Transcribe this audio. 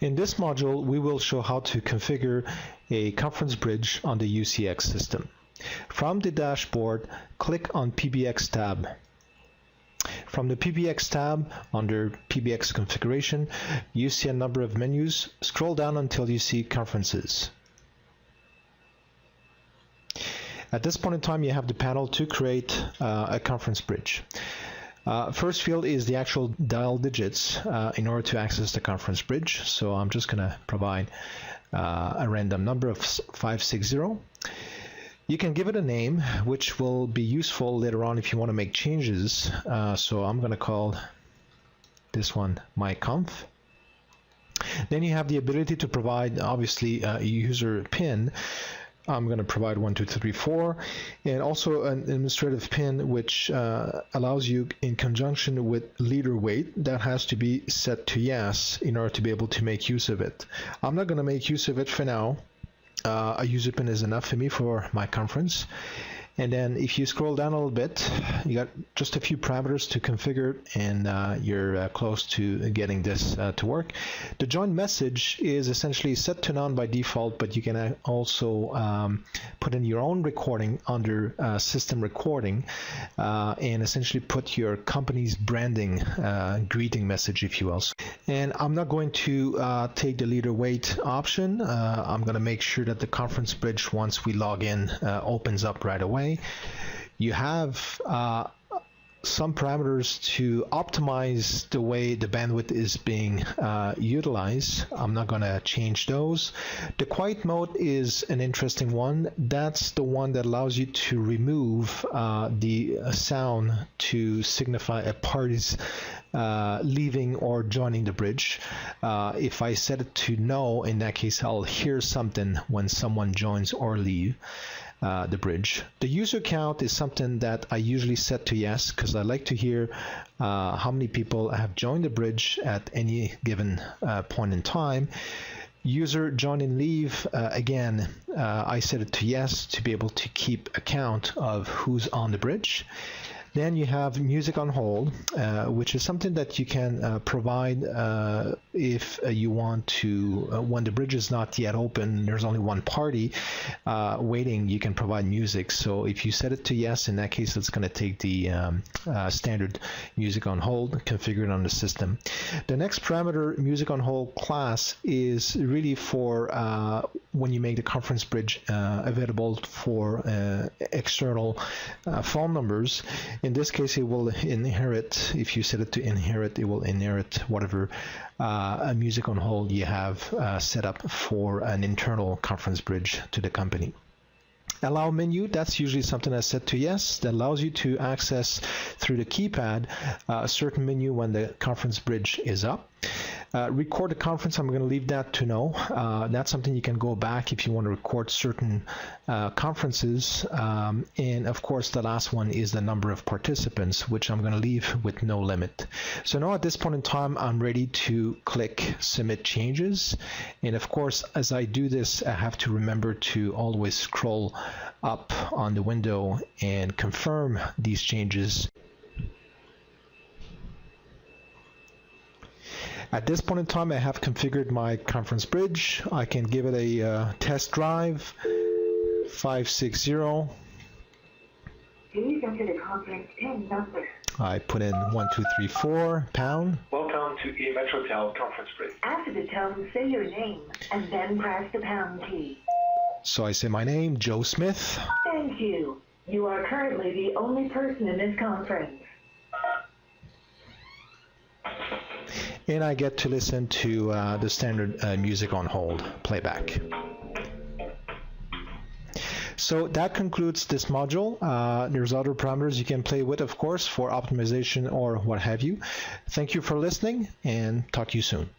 In this module, we will show how to configure a conference bridge on the UCX system. From the dashboard, click on PBX tab. From the PBX tab, under PBX configuration, you see a number of menus. Scroll down until you see conferences. At this point in time, you have the panel to create a conference bridge. First field is the actual dial digits in order to access the conference bridge. So I'm just going to provide a random number of 560. You can give it a name, which will be useful later on if you want to make changes. So I'm going to call this one myconf. Then you have the ability to provide, obviously, a user PIN. I'm going to provide 1, 2, 3, 4, and also an administrative PIN, which allows you, in conjunction with leader weight, that has to be set to yes in order to be able to make use of it. I'm not going to make use of it for now. A user PIN is enough for me for my conference. And then if you scroll down a little bit, you got just a few parameters to configure, and you're close to getting this to work. The join message is essentially set to none by default, but you can also put in your own recording under system recording, and essentially put your company's branding greeting message, if you will. And I'm not going to take the leader weight option. I'm going to make sure that the conference bridge, once we log in, opens up right away. You have some parameters to optimize the way the bandwidth is being utilized. I'm not going to change those. The quiet mode is an interesting one. That's the one that allows you to remove the sound to signify a party's leaving or joining the bridge. If I set it to no, in that case, I'll hear something when someone joins or leave the bridge. The user count is something that I usually set to yes, because I like to hear how many people have joined the bridge at any given point in time. User join and leave, again, I set it to yes to be able to keep account of who's on the bridge. Then you have music on hold, which is something that you can provide if you want to, when the bridge is not yet open, there's only one party waiting, you can provide music. So if you set it to yes, in that case, it's going to take the standard music on hold configured on the system. The next parameter, music on hold class, is really for when you make the conference bridge available for external phone numbers. In this case, it will inherit, if you set it to inherit, it will inherit whatever music on hold you have set up for an internal conference bridge to the company. Allow menu, that's usually something that's set to yes. That allows you to access through the keypad a certain menu when the conference bridge is up. Record the conference, I'm going to leave that to no. That's something you can go back if you want to record certain conferences. And of course, the last one is the number of participants, which I'm going to leave with no limit. So now at this point in time, I'm ready to click Submit Changes. And of course, as I do this, I have to remember to always scroll up on the window and confirm these changes. At this point in time, I have configured my conference bridge. I can give it a test drive, 560. Please enter the conference PIN number. I put in 1, 2, 3, 4, pound. Welcome to E-MetroTel conference bridge. After the tone, say your name, and then press the pound key. So I say my name, Joe Smith. Thank you. You are currently the only person in this conference. And I get to listen to the standard music on hold playback. So that concludes this module. There's other parameters you can play with, of course, for optimization or what have you. Thank you for listening, and talk to you soon.